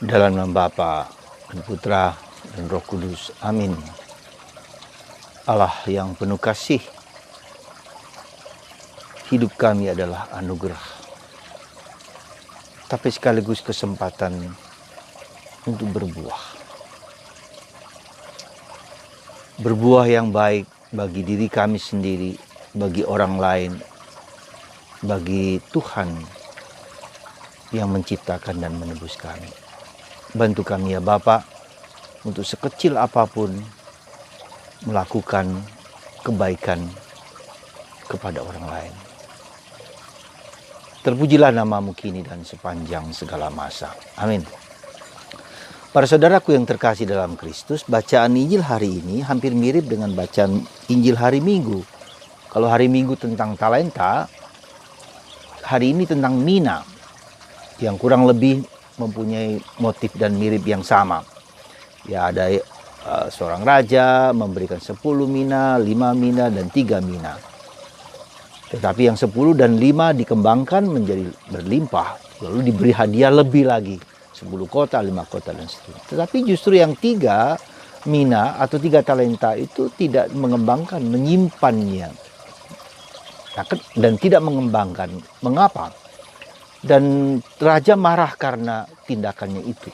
Dalam nama Bapa dan Putra dan Roh Kudus. Amin. Allah yang penuh kasih, hidup kami adalah anugerah, tapi sekaligus kesempatan untuk berbuah. Berbuah yang baik bagi diri kami sendiri, bagi orang lain, bagi Tuhan yang menciptakan dan menebus kami. Bantu kami ya Bapa, untuk sekecil apapun melakukan kebaikan kepada orang lain. Terpujilah namamu kini dan sepanjang segala masa. Amin. Para saudaraku yang terkasih dalam Kristus, bacaan Injil hari ini hampir mirip dengan bacaan Injil hari Minggu. Kalau hari Minggu tentang talenta, hari ini tentang mina, yang kurang lebih mempunyai motif dan mirip yang sama. Ya, ada seorang raja memberikan 10 mina, 5 mina, dan 3 mina. Tetapi yang 10 dan 5 dikembangkan menjadi berlimpah, lalu diberi hadiah lebih lagi, 10 kota, 5 kota, dan seterusnya. Tetapi justru yang 3 mina atau 3 talenta itu tidak mengembangkan, menyimpannya, dan tidak mengembangkan. Mengapa? Dan raja marah karena tindakannya itu.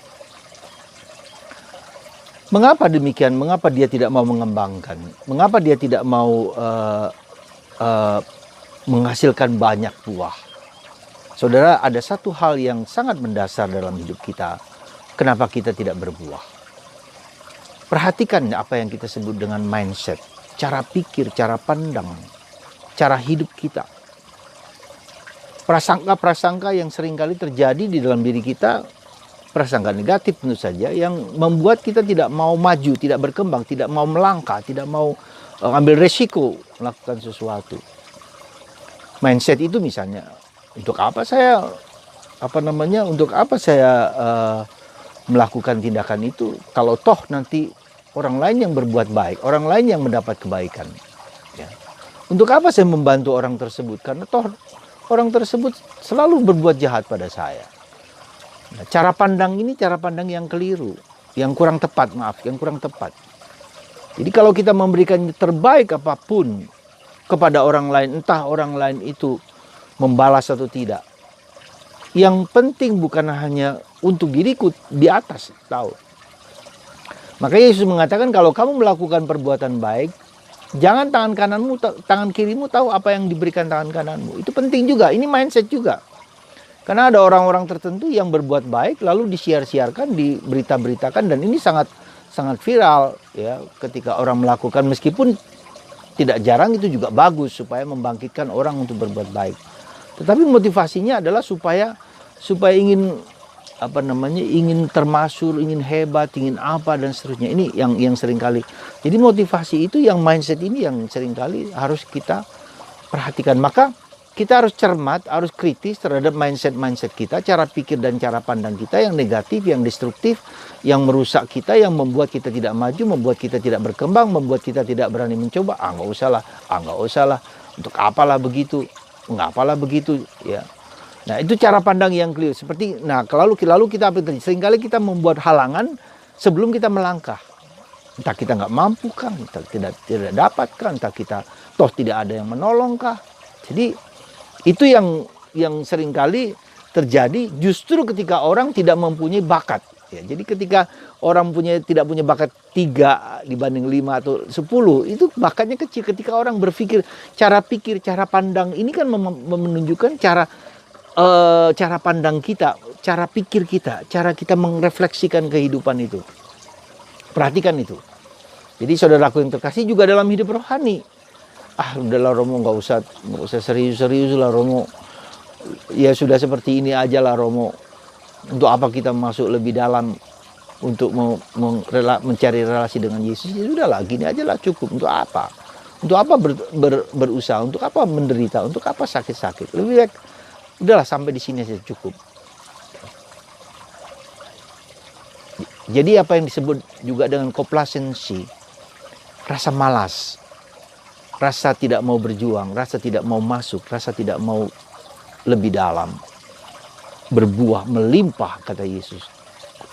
Mengapa demikian? Mengapa dia tidak mau mengembangkan? Mengapa dia tidak mau menghasilkan banyak buah? Saudara, ada satu hal yang sangat mendasar dalam hidup kita. Kenapa kita tidak berbuah? Perhatikan apa yang kita sebut dengan mindset, cara pikir, cara pandang, cara hidup kita. Prasangka-prasangka yang seringkali terjadi di dalam diri kita, prasangka negatif tentu saja, yang membuat kita tidak mau maju, tidak berkembang, tidak mau melangkah, tidak mau ambil resiko melakukan sesuatu. Mindset itu misalnya, untuk apa saya melakukan tindakan itu kalau toh nanti orang lain yang berbuat baik, orang lain yang mendapat kebaikan. Ya. Untuk apa saya membantu orang tersebut? Karena toh orang tersebut selalu berbuat jahat pada saya. Nah, cara pandang ini cara pandang yang keliru, yang kurang tepat, yang kurang tepat. Jadi kalau kita memberikan terbaik apapun kepada orang lain, entah orang lain itu membalas atau tidak, yang penting bukan hanya untuk diriku di atas, tahu. Makanya Yesus mengatakan kalau kamu melakukan perbuatan baik, jangan tangan kirimu tahu apa yang diberikan tangan kananmu. Itu penting juga, ini mindset juga. Karena ada orang-orang tertentu yang berbuat baik lalu disiar-siarkan, diberita-beritakan, dan ini sangat viral ya, ketika orang melakukan, meskipun tidak jarang itu juga bagus supaya membangkitkan orang untuk berbuat baik. Tetapi motivasinya adalah supaya ingin ingin termasuk, ingin hebat, ingin apa dan seterusnya. Ini yang seringkali. Jadi motivasi itu, yang mindset ini yang seringkali harus kita perhatikan. Maka kita harus cermat, harus kritis terhadap mindset kita, cara pikir dan cara pandang kita yang negatif, yang destruktif, yang merusak kita, yang membuat kita tidak maju, membuat kita tidak berkembang, membuat kita tidak berani mencoba. Nggak usah lah, untuk apalah begitu, ngapalah begitu, ya. Nah, itu cara pandang yang keliru. Lalu kita apa terjadi? Seringkali kita membuat halangan sebelum kita melangkah. Entah kita nggak mampu kah, entah tidak dapat kah, entah kita toh tidak ada yang menolong kah. Jadi itu yang seringkali terjadi justru ketika orang tidak mempunyai bakat. Ya, jadi ketika orang tidak punya bakat 3 dibanding 5 atau 10, itu bakatnya kecil. Ketika orang berpikir, cara pikir, cara pandang, ini kan menunjukkan cara pandang kita, cara pikir kita, cara kita merefleksikan kehidupan itu. Perhatikan itu. Jadi saudaraku yang terkasih juga dalam hidup rohani. Udahlah Romo, nggak usah serius-serius lah Romo. Ya sudah seperti ini aja lah Romo. Untuk apa kita masuk lebih dalam untuk mencari relasi dengan Yesus? Ya sudahlah, gini aja lah cukup. Untuk apa? Untuk apa berusaha? Untuk apa menderita? Untuk apa sakit-sakit? Lebih baik udahlah sampai di sini saja cukup. Jadi apa yang disebut juga dengan complacency, rasa malas, rasa tidak mau berjuang, rasa tidak mau masuk, rasa tidak mau lebih dalam. Berbuah melimpah, kata Yesus.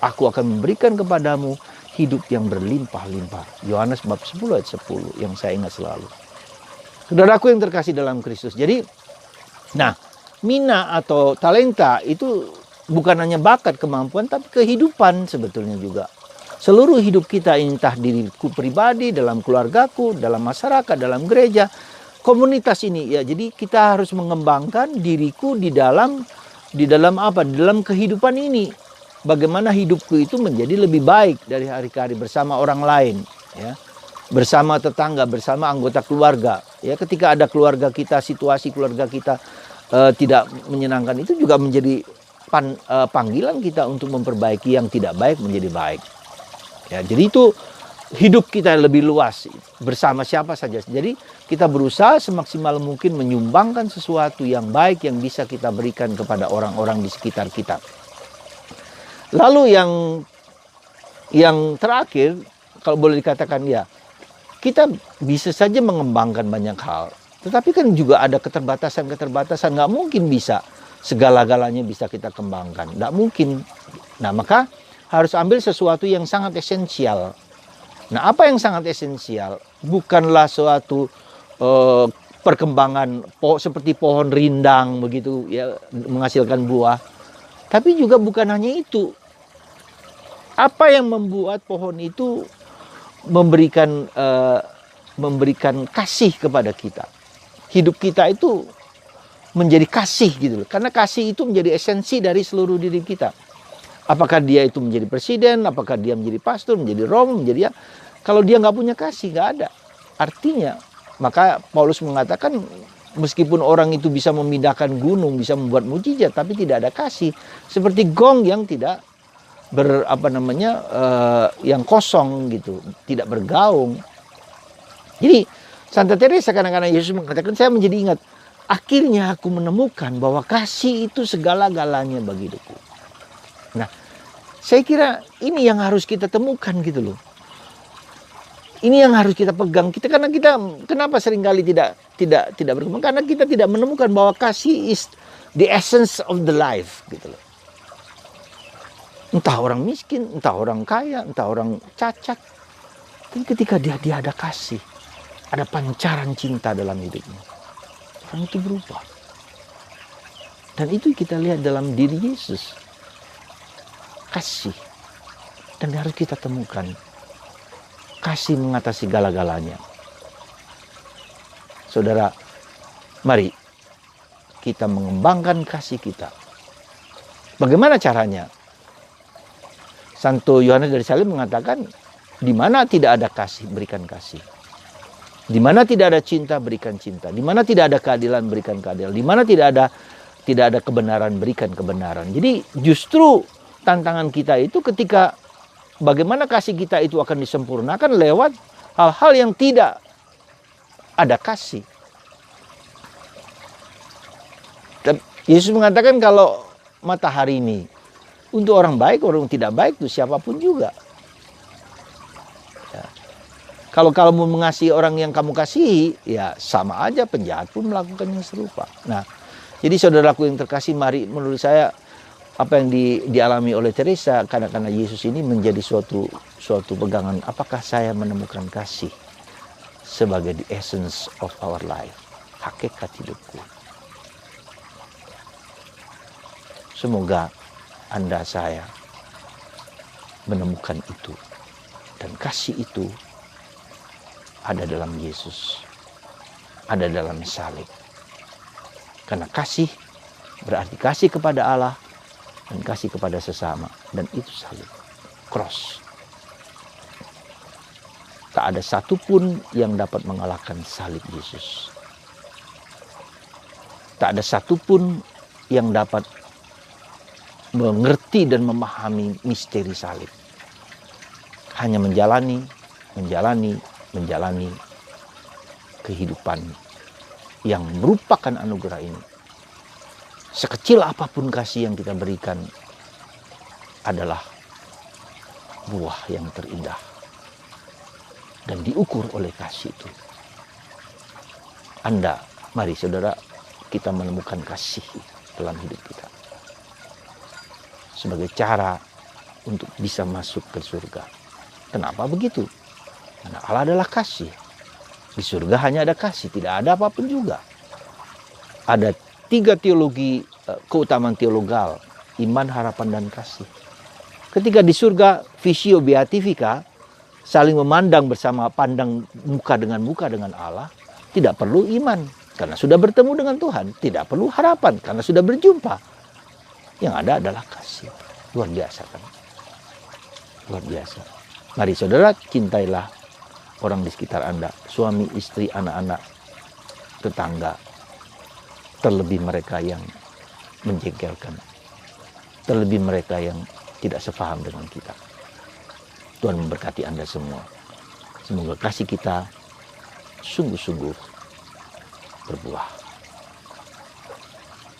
Aku akan memberikan kepadamu hidup yang berlimpah-limpah. Yohanes bab 10 ayat 10 yang saya ingat selalu. Saudaraku yang terkasih dalam Kristus. Jadi, nah, mina atau talenta itu bukan hanya bakat, kemampuan, tapi kehidupan sebetulnya juga. Seluruh hidup kita, entah diriku pribadi, dalam keluargaku, dalam masyarakat, dalam gereja, komunitas ini, ya. Jadi kita harus mengembangkan diriku di dalam apa? Di dalam kehidupan ini. Bagaimana hidupku itu menjadi lebih baik dari hari ke hari bersama orang lain, ya. Bersama tetangga, bersama anggota keluarga. Ya, ketika ada keluarga kita, situasi keluarga kita tidak menyenangkan, itu juga menjadi panggilan kita untuk memperbaiki yang tidak baik menjadi baik. Ya, jadi itu hidup kita lebih luas bersama siapa saja. Jadi kita berusaha semaksimal mungkin menyumbangkan sesuatu yang baik yang bisa kita berikan kepada orang-orang di sekitar kita. Lalu yang terakhir, kalau boleh dikatakan, ya, kita bisa saja mengembangkan banyak hal. Tetapi kan juga ada keterbatasan-keterbatasan. Nggak mungkin bisa segala-galanya bisa kita kembangkan. Nggak mungkin. Nah, maka harus ambil sesuatu yang sangat esensial. Nah, apa yang sangat esensial? Bukanlah suatu perkembangan seperti pohon rindang begitu, ya, menghasilkan buah. Tapi juga bukan hanya itu. Apa yang membuat pohon itu memberikan kasih kepada kita? Hidup kita itu menjadi kasih gitu loh. Karena kasih itu menjadi esensi dari seluruh diri kita. Apakah dia itu menjadi presiden, apakah dia menjadi pastor, menjadi romo, menjadi ya. Kalau dia nggak punya kasih, nggak ada. Artinya, maka Paulus mengatakan meskipun orang itu bisa memindahkan gunung, bisa membuat mujizat, tapi tidak ada kasih. Seperti gong yang tidak yang kosong gitu, tidak bergaung. Jadi Santa Teresa kadang-kadang Yesus mengatakan, saya menjadi ingat, akhirnya aku menemukan bahwa kasih itu segala-galanya bagi hidupku. Nah, saya kira ini yang harus kita temukan gitu loh. Ini yang harus kita pegang. Karena kita kenapa seringkali tidak berkembang? Karena kita tidak menemukan bahwa kasih is the essence of the life gitu loh. Entah orang miskin, entah orang kaya, entah orang cacat. Tapi ketika dia ada kasih, ada pancaran cinta dalam hidupnya, orang itu berubah. Dan itu kita lihat dalam diri Yesus. Kasih. Dan harus kita temukan. Kasih mengatasi segala-galanya. Saudara, mari kita mengembangkan kasih kita. Bagaimana caranya? Santo Yohanes dari Salib mengatakan, di mana tidak ada kasih, berikan kasih. Di mana tidak ada cinta, berikan cinta. Di mana tidak ada keadilan, berikan keadilan. Di mana tidak ada kebenaran, berikan kebenaran. Jadi justru tantangan kita itu ketika bagaimana kasih kita itu akan disempurnakan lewat hal-hal yang tidak ada kasih. Yesus mengatakan kalau matahari ini untuk orang baik, orang tidak baik itu siapapun juga. Ya. Kalau kamu mengasihi orang yang kamu kasihi, ya sama aja penjahat pun melakukan yang serupa. Nah, jadi saudaraku yang terkasih, mari menurut saya apa yang dialami oleh Teresa karena Yesus ini menjadi suatu pegangan. Apakah saya menemukan kasih sebagai the essence of our life, hakikat hidupku? Semoga Anda, saya menemukan itu, dan kasih itu ada dalam Yesus, ada dalam salib. Karena kasih berarti kasih kepada Allah dan kasih kepada sesama, dan itu salib, cross. Tak ada satupun yang dapat mengalahkan salib Yesus. Tak ada satupun yang dapat mengerti dan memahami misteri salib. Hanya menjalani kehidupan yang merupakan anugerah ini. Sekecil apapun kasih yang kita berikan adalah buah yang terindah dan diukur oleh kasih itu. Anda, mari saudara, kita menemukan kasih dalam hidup kita sebagai cara untuk bisa masuk ke surga. Kenapa begitu? Karena Allah adalah kasih. Di surga hanya ada kasih, tidak ada apapun juga. Ada 3 teologi, keutamaan teologal, iman, harapan, dan kasih. Ketika di surga, visio beatifica, saling memandang bersama, pandang muka dengan Allah, tidak perlu iman, karena sudah bertemu dengan Tuhan. Tidak perlu harapan, karena sudah berjumpa. Yang ada adalah kasih. Luar biasa kan? Luar biasa. Mari saudara, cintailah orang di sekitar Anda, suami, istri, anak-anak, tetangga, terlebih mereka yang menjengkelkan, terlebih mereka yang tidak sepaham dengan kita. Tuhan memberkati Anda semua. Semoga kasih kita sungguh-sungguh berbuah.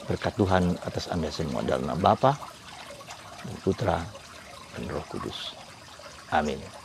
Berkat Tuhan atas Anda semua dalam nama Bapa dan Putra dan Roh Kudus. Amin.